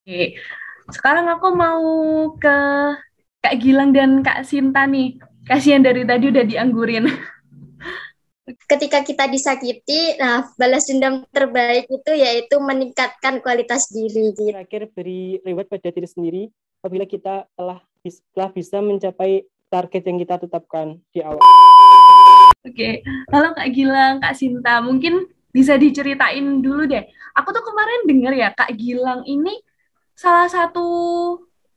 Oke, sekarang aku mau ke Kak Gilang dan Kak Sinta nih. Kasihan dari tadi udah dianggurin. Ketika kita disakiti, nah balas dendam terbaik itu yaitu meningkatkan kualitas diri gitu. Terakhir beri reward pada diri sendiri apabila kita telah bisa mencapai target yang kita tetapkan di awal. Oke, halo Kak Gilang, Kak Sinta. Mungkin bisa diceritain dulu deh. Aku tuh kemarin denger ya, Kak Gilang ini salah satu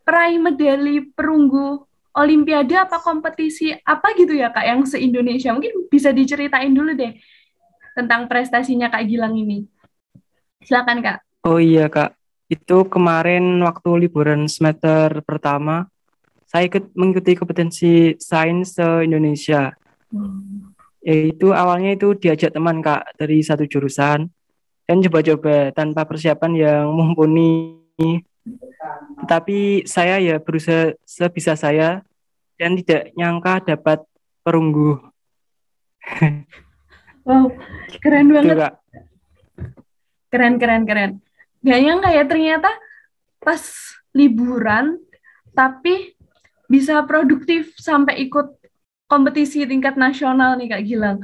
peraih medali perunggu Olimpiade apa kompetisi apa gitu ya Kak, yang se-Indonesia. Mungkin bisa diceritain dulu deh tentang prestasinya Kak Gilang ini. Silakan Kak. Oh iya Kak, itu kemarin waktu liburan semester pertama, saya mengikuti kompetensi sains se-Indonesia. Yaitu awalnya itu diajak teman Kak dari satu jurusan dan coba-coba tanpa persiapan yang mumpuni. Tetapi saya ya berusaha sebisa saya dan tidak nyangka dapat perunggu. Wow, keren Itu banget. Kak. Keren, keren, keren. Gak nyangka ya ternyata pas liburan, tapi bisa produktif sampai ikut kompetisi tingkat nasional nih Kak Gilang.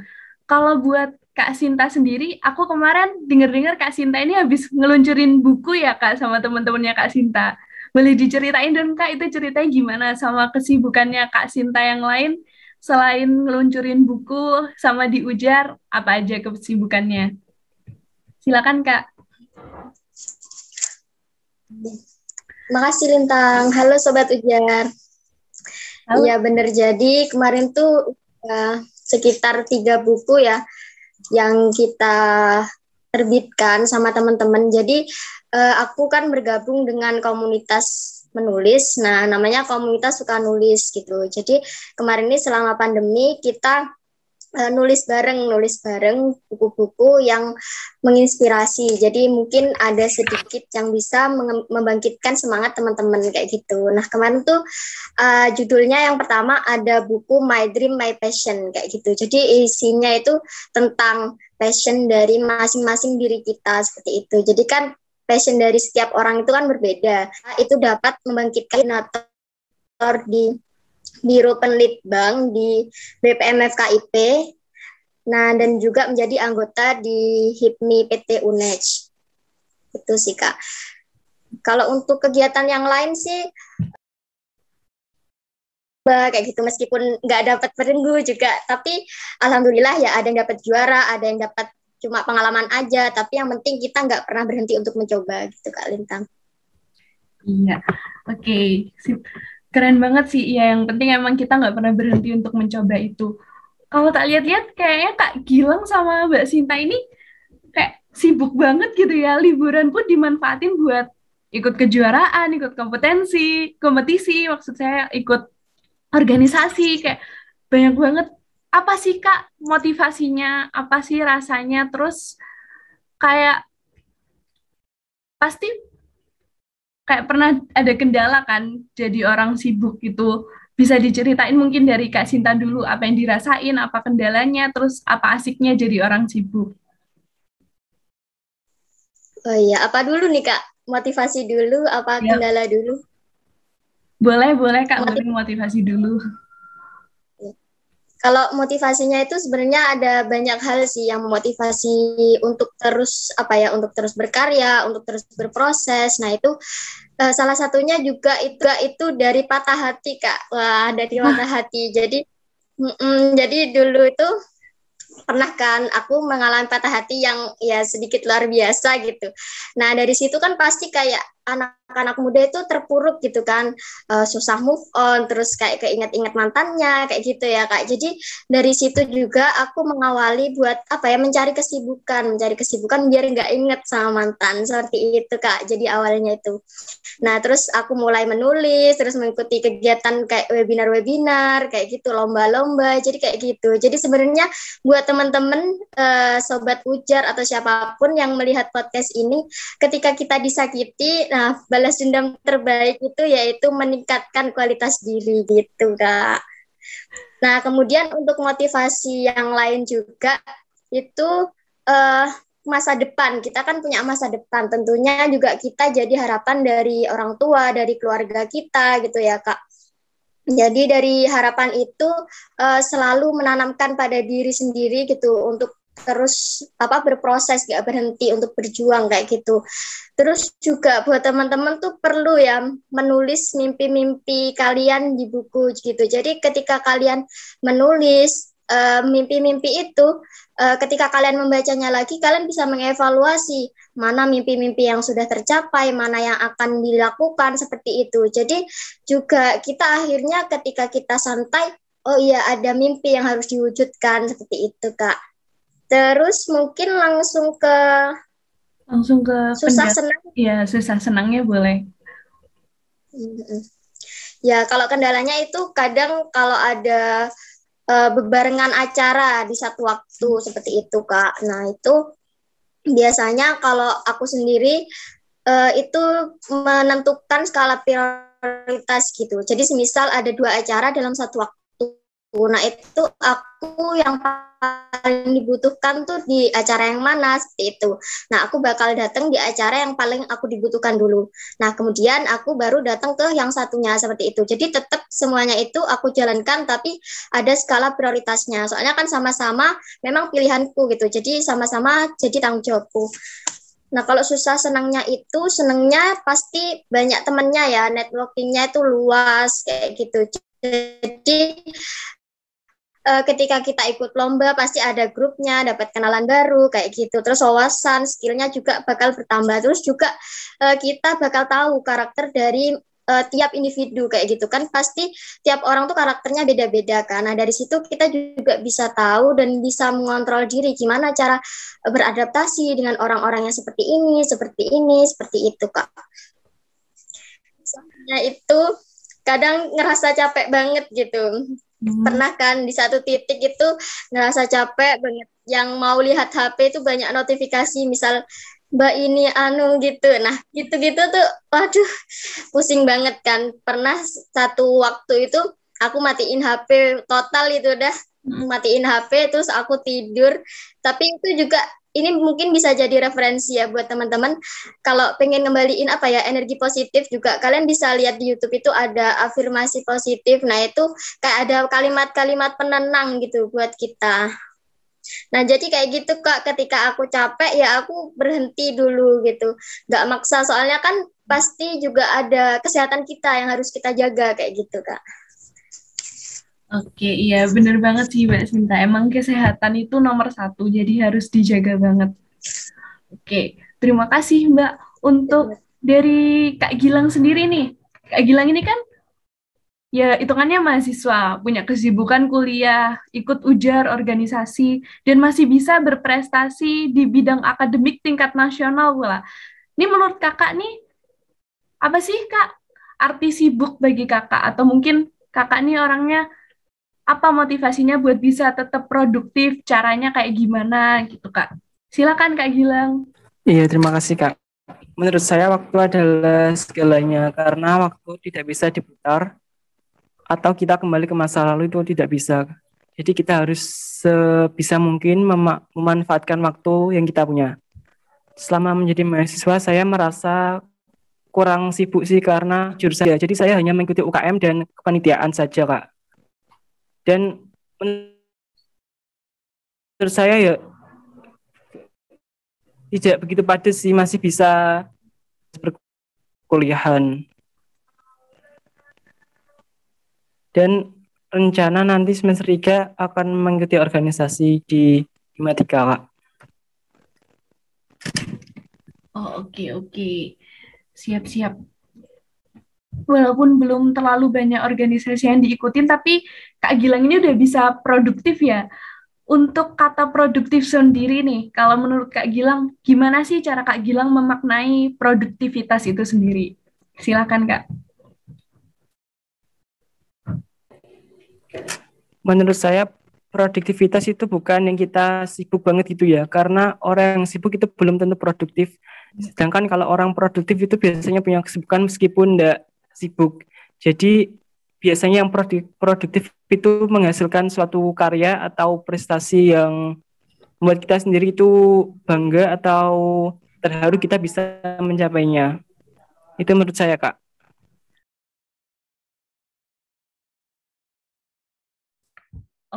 Kalau buat Kak Sinta sendiri, aku kemarin dengar-dengar Kak Sinta ini habis ngeluncurin buku ya Kak sama teman-temannya Kak Sinta. Boleh diceritain dong Kak, itu ceritanya gimana sama kesibukannya Kak Sinta yang lain selain ngeluncurin buku sama di Ujar, apa aja kesibukannya? Silakan Kak. Makasih Lintang. Halo Sobat Ujar. Halo. Iya bener, jadi kemarin tuh sekitar 3 buku ya yang kita terbitkan sama teman-teman. Jadi aku kan bergabung dengan komunitas menulis. Nah, namanya komunitas suka nulis gitu. Jadi kemarin ini selama pandemi kita nulis bareng buku-buku yang menginspirasi. Jadi mungkin ada sedikit yang bisa membangkitkan semangat teman-teman kayak gitu. Nah, kemarin tuh judulnya yang pertama ada buku My Dream My Passion kayak gitu. Jadi isinya itu tentang passion dari masing-masing diri kita seperti itu. Jadi kan passion dari setiap orang itu kan berbeda. Itu dapat membangkitkan di Biro Penlitbang di BPM FKIP, nah dan juga menjadi anggota di HIPMI PT UNED. Itu sih Kak. Kalau untuk kegiatan yang lain sih kayak gitu, meskipun nggak dapat perunggu juga, tapi alhamdulillah ya ada yang dapat juara, ada yang dapat cuma pengalaman aja, tapi yang penting kita nggak pernah berhenti untuk mencoba gitu Kak Lintang. Iya, oke. Sip. Keren banget sih, ya yang penting emang kita nggak pernah berhenti untuk mencoba itu. Kalau tak lihat-lihat kayaknya Kak Gilang sama Mbak Sinta ini kayak sibuk banget gitu ya, liburan pun dimanfaatin buat ikut kejuaraan, ikut kompetisi, maksud saya ikut organisasi, kayak banyak banget. Apa sih Kak motivasinya, apa sih rasanya, terus kayak pasti kayak pernah ada kendala kan jadi orang sibuk gitu. Bisa diceritain mungkin dari Kak Sinta dulu apa yang dirasain, apa kendalanya, terus apa asiknya jadi orang sibuk. Oh iya, apa dulu nih Kak? Motivasi dulu, apa Ya, kendala dulu? boleh, boleh Kak, Motiv mungkin motivasi dulu. Kalau motivasinya itu sebenarnya ada banyak hal sih yang memotivasi untuk terus untuk terus berkarya, untuk terus berproses. Nah, itu salah satunya juga itu dari patah hati, Kak. Wah, dari patah hati. Jadi dulu itu pernah kan aku mengalami patah hati yang ya sedikit luar biasa gitu. Nah, dari situ kan pasti kayak anak-anak muda itu terpuruk gitu kan, susah move on, terus kayak keinget-inget mantannya kayak gitu ya Kak. Jadi dari situ juga aku mengawali buat mencari kesibukan biar nggak inget sama mantan seperti itu Kak. Jadi awalnya itu. Nah, terus aku mulai menulis, terus mengikuti kegiatan kayak webinar-webinar, kayak gitu, lomba-lomba, jadi kayak gitu. Jadi sebenarnya buat teman-teman, Sobat Ujar atau siapapun yang melihat podcast ini, ketika kita disakiti, nah balas dendam terbaik itu yaitu meningkatkan kualitas diri gitu, Kak. Nah, kemudian untuk motivasi yang lain juga, itu masa depan. Kita kan punya masa depan. Tentunya juga kita jadi harapan dari orang tua, dari keluarga kita gitu ya, Kak. Jadi dari harapan itu selalu menanamkan pada diri sendiri gitu untuk terus berproses, gak berhenti untuk berjuang kayak gitu. Terus juga buat teman-teman tuh perlu ya menulis mimpi-mimpi kalian di buku gitu. Jadi ketika kalian menulis mimpi-mimpi itu, ketika kalian membacanya lagi, kalian bisa mengevaluasi mana mimpi-mimpi yang sudah tercapai, mana yang akan dilakukan seperti itu. Jadi juga kita akhirnya ketika kita santai, oh iya ada mimpi yang harus diwujudkan seperti itu, Kak. Terus mungkin langsung ke susah senang. Iya, susah senangnya boleh. Ya, kalau kendalanya itu kadang kalau ada bebarengan acara di satu waktu seperti itu, Kak. Nah, itu biasanya kalau aku sendiri itu menentukan skala prioritas gitu. Jadi semisal ada 2 acara dalam satu waktu. Nah, itu aku yang paling dibutuhkan tuh di acara yang mana seperti itu. Nah, aku bakal datang di acara yang paling aku dibutuhkan dulu. Nah, kemudian aku baru datang ke yang satunya seperti itu. Jadi tetap semuanya itu aku jalankan tapi ada skala prioritasnya. Soalnya kan sama-sama memang pilihanku gitu. Jadi sama-sama jadi tanggung jawabku. Nah, kalau susah senangnya itu, senangnya pasti banyak temennya ya, networkingnya itu luas kayak gitu. Jadi ketika kita ikut lomba pasti ada grupnya, dapat kenalan baru kayak gitu. Terus wawasan, skillnya juga bakal bertambah. Terus juga kita bakal tahu karakter dari tiap individu kayak gitu kan. Pasti tiap orang tuh karakternya beda-beda kan. Nah, dari situ kita juga bisa tahu dan bisa mengontrol diri gimana cara beradaptasi dengan orang-orang yang seperti ini, seperti itu, Kak. Soalnya itu kadang ngerasa capek banget gitu. Pernah kan di satu titik itu ngerasa capek banget, yang mau lihat HP itu banyak notifikasi, misal Mbak ini gitu. Nah, gitu-gitu tuh waduh pusing banget kan. Pernah satu waktu itu aku matiin HP total, itu udah matiin HP terus aku tidur. Tapi itu juga ini mungkin bisa jadi referensi ya buat teman-teman. Kalau pengen ngembaliin energi positif juga, kalian bisa lihat di YouTube itu ada afirmasi positif. Nah, itu kayak ada kalimat-kalimat penenang gitu buat kita. Nah, jadi kayak gitu, Kak, ketika aku capek ya aku berhenti dulu gitu. Nggak maksa, soalnya kan pasti juga ada kesehatan kita yang harus kita jaga kayak gitu, Kak. Oke, iya bener banget sih Mbak Sinta. Emang kesehatan itu nomor 1, jadi harus dijaga banget. Oke, terima kasih Mbak. Untuk dari Kak Gilang sendiri nih, Kak Gilang ini kan ya hitungannya mahasiswa, punya kesibukan kuliah, ikut ujar organisasi, dan masih bisa berprestasi di bidang akademik tingkat nasional pula. Ini menurut kakak nih, apa sih Kak arti sibuk bagi kakak? Atau mungkin kakak nih orangnya apa motivasinya buat bisa tetap produktif, caranya kayak gimana gitu, Kak. Silakan Kak Gilang. Iya, terima kasih Kak. Menurut saya waktu adalah segalanya, karena waktu tidak bisa diputar atau kita kembali ke masa lalu itu tidak bisa. Jadi kita harus sebisa mungkin memanfaatkan waktu yang kita punya. Selama menjadi mahasiswa saya merasa kurang sibuk sih karena jurusan saya. Jadi saya hanya mengikuti UKM dan kepanitiaan saja Kak. Dan menurut saya ya tidak begitu padat sih, masih bisa perkuliahan. Dan rencana nanti semester 3 akan mengikuti organisasi di Himatika, Kak. Oh, oke. Siap-siap. Walaupun belum terlalu banyak organisasi yang diikutin, tapi Kak Gilang ini udah bisa produktif ya. Untuk kata produktif sendiri nih, kalau menurut Kak Gilang, gimana sih cara Kak Gilang memaknai produktivitas itu sendiri? Silakan Kak. Menurut saya produktivitas itu bukan yang kita sibuk banget gitu ya, karena orang yang sibuk itu belum tentu produktif. Sedangkan kalau orang produktif itu biasanya punya kesibukan meskipun tidak sibuk. Jadi biasanya yang produktif itu menghasilkan suatu karya atau prestasi yang membuat kita sendiri itu bangga atau terharu kita bisa mencapainya. Itu menurut saya, Kak.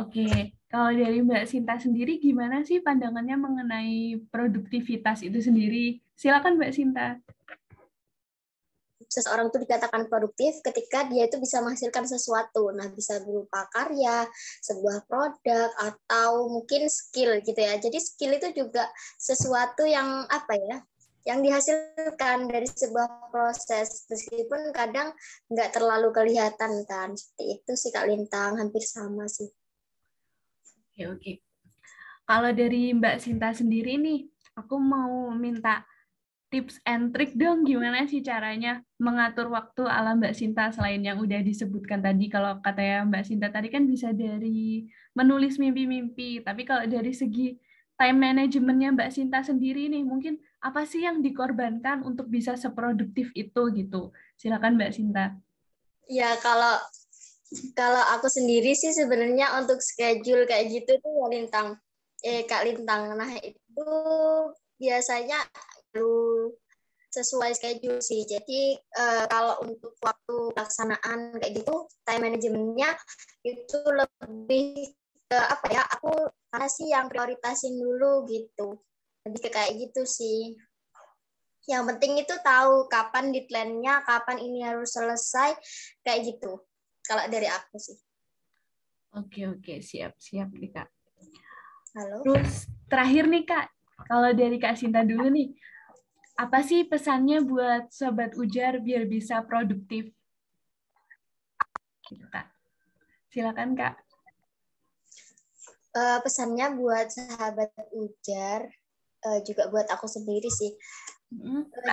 Oke, kalau dari Mbak Sinta sendiri gimana sih pandangannya mengenai produktivitas itu sendiri? Silakan Mbak Sinta. Seseorang itu dikatakan produktif ketika dia itu bisa menghasilkan sesuatu. Nah, bisa berupa karya, sebuah produk, atau mungkin skill gitu ya. Jadi skill itu juga sesuatu yang apa ya, yang dihasilkan dari sebuah proses. Meskipun kadang nggak terlalu kelihatan kan. Seperti itu sih Kak Lintang, hampir sama sih. Oke, oke. Kalau dari Mbak Sinta sendiri nih, aku mau minta tips and trick dong gimana sih caranya mengatur waktu ala Mbak Sinta selain yang udah disebutkan tadi. Kalau katanya Mbak Sinta tadi kan bisa dari menulis mimpi-mimpi, tapi kalau dari segi time managementnya Mbak Sinta sendiri nih, mungkin apa sih yang dikorbankan untuk bisa seproduktif itu gitu. Silakan Mbak Sinta. Ya, kalau kalau aku sendiri sih sebenarnya untuk schedule kayak gitu tuh ya Lintang. Kak Lintang. Nah, itu biasanya perlu sesuai schedule sih. Jadi kalau untuk waktu pelaksanaan kayak gitu, time manajemennya itu lebih ke apa ya? Aku mana sih yang prioritasin dulu gitu. Lebih ke kayak gitu sih. Yang penting itu tahu kapan deadline-nya, kapan ini harus selesai, kayak gitu. Kalau dari aku sih. Oke, oke, siap, siap nih Kak. Halo. Terus terakhir nih Kak, kalau dari Kak Sinta dulu nih, apa sih pesannya buat Sobat Ujar biar bisa produktif? Gitu, Kak. Silakan Kak. Pesannya buat sahabat Ujar, juga buat aku sendiri sih.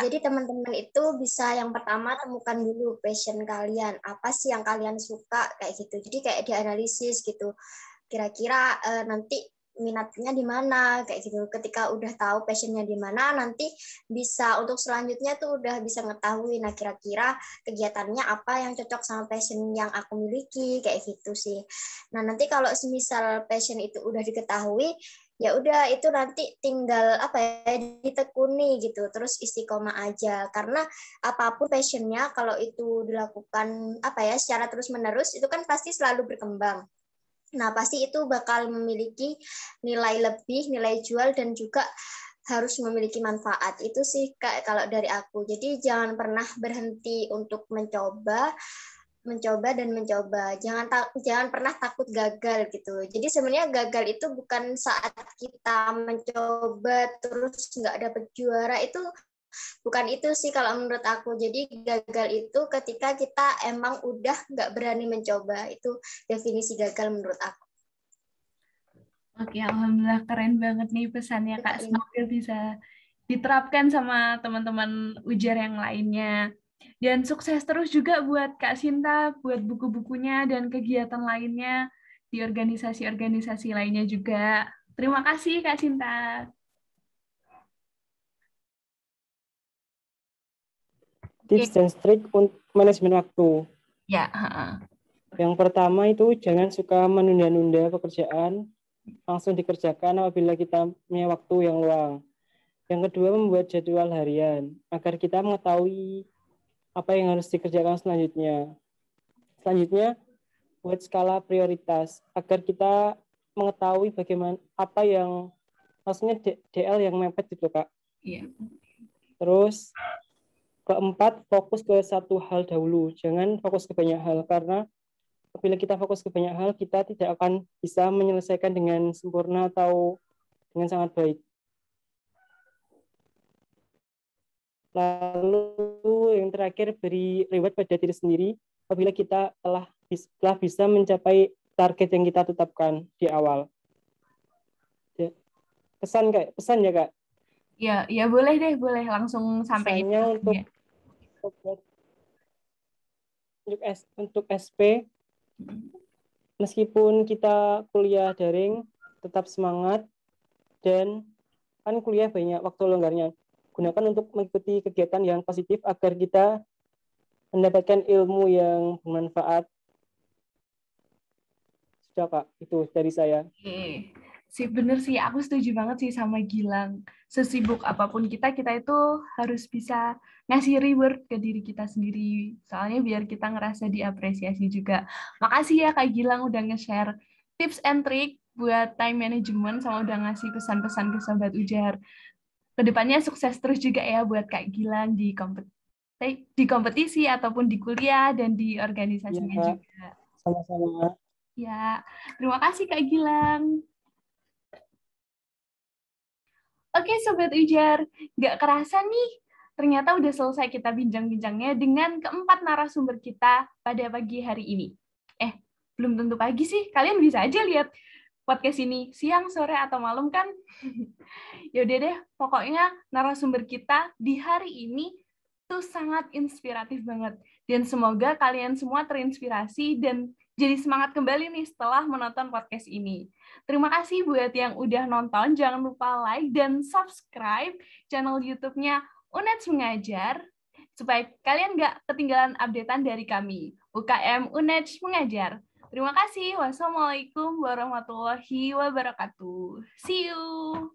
Jadi teman-teman itu bisa yang pertama temukan dulu passion kalian. Apa sih yang kalian suka kayak gitu. Jadi kayak dianalisis gitu. Kira-kira nanti minatnya di mana kayak gitu. Ketika udah tahu passionnya di mana, nanti bisa untuk selanjutnya tuh udah bisa ngetahui. Nah kira-kira kegiatannya apa yang cocok sama passion yang aku miliki kayak gitu sih. Nah nanti kalau semisal passion itu udah diketahui, ya udah itu nanti tinggal apa ya ditekuni gitu terus istiqomah aja karena apapun passionnya kalau itu dilakukan apa ya secara terus menerus itu kan pasti selalu berkembang. Nah pasti itu bakal memiliki nilai lebih nilai jual dan juga harus memiliki manfaat itu sih Kak kalau dari aku. Jadi jangan pernah berhenti untuk mencoba dan mencoba. Jangan pernah takut gagal gitu. Jadi sebenarnya gagal itu bukan saat kita mencoba terus nggak dapet juara itu bukan itu sih kalau menurut aku. Jadi gagal itu ketika kita emang udah nggak berani mencoba. Itu definisi gagal menurut aku. Oke, Alhamdulillah keren banget nih pesannya Itu Kak. Kak Lina. Semoga bisa diterapkan sama teman-teman Ujar yang lainnya. Dan sukses terus juga buat Kak Sinta, buat buku-bukunya dan kegiatan lainnya di organisasi-organisasi lainnya juga. Terima kasih Kak Sinta. Oke, Tips dan trik untuk manajemen waktu. ya. Ha-ha. Yang pertama itu jangan suka menunda-nunda pekerjaan, langsung dikerjakan apabila kita punya waktu yang luang. Yang kedua, membuat jadwal harian agar kita mengetahui apa yang harus dikerjakan selanjutnya. Selanjutnya, buat skala prioritas agar kita mengetahui bagaimana apa yang maksudnya DL yang mepet gitu Kak. Iya. Terus keempat, fokus ke satu hal dahulu. Jangan fokus ke banyak hal karena apabila kita fokus ke banyak hal, kita tidak akan bisa menyelesaikan dengan sempurna atau dengan sangat baik. Lalu yang terakhir, beri reward pada diri sendiri apabila kita telah bisa mencapai target yang kita tetapkan di awal. Pesan ya Kak. Ya, ya boleh deh, boleh langsung sampai Pesannya ya. untuk SP, meskipun kita kuliah daring, tetap semangat dan kan kuliah banyak waktu longgarnya. Gunakan untuk mengikuti kegiatan yang positif agar kita mendapatkan ilmu yang bermanfaat. Sudah Kak, itu dari saya. Oke. Sih bener sih, aku setuju banget sih sama Gilang. Sesibuk apapun kita, kita itu harus bisa ngasih reward ke diri kita sendiri. Soalnya biar kita ngerasa diapresiasi juga. Makasih ya Kak Gilang udah nge-share tips and trick buat time management sama udah ngasih pesan-pesan ke Sobat Ujar. Kedepannya sukses terus juga ya buat Kak Gilang di kompetisi ataupun di kuliah dan di Iya, organisasinya Kak. juga. Sama-sama. Ya, terima kasih Kak Gilang. Oke Sobat Ujar, nggak kerasa nih, ternyata udah selesai kita bincang-bincangnya dengan keempat narasumber kita pada pagi hari ini. Belum tentu pagi sih, kalian bisa aja lihat podcast ini siang, sore, atau malam kan? Yaudah deh, pokoknya narasumber kita di hari ini tuh sangat inspiratif banget. Dan semoga kalian semua terinspirasi dan jadi semangat kembali nih setelah menonton podcast ini. Terima kasih buat yang udah nonton. Jangan lupa like dan subscribe channel YouTube-nya UNEDS Mengajar supaya kalian nggak ketinggalan updatean dari kami. UKM UNEDS Mengajar. Terima kasih. Wassalamualaikum warahmatullahi wabarakatuh. See you.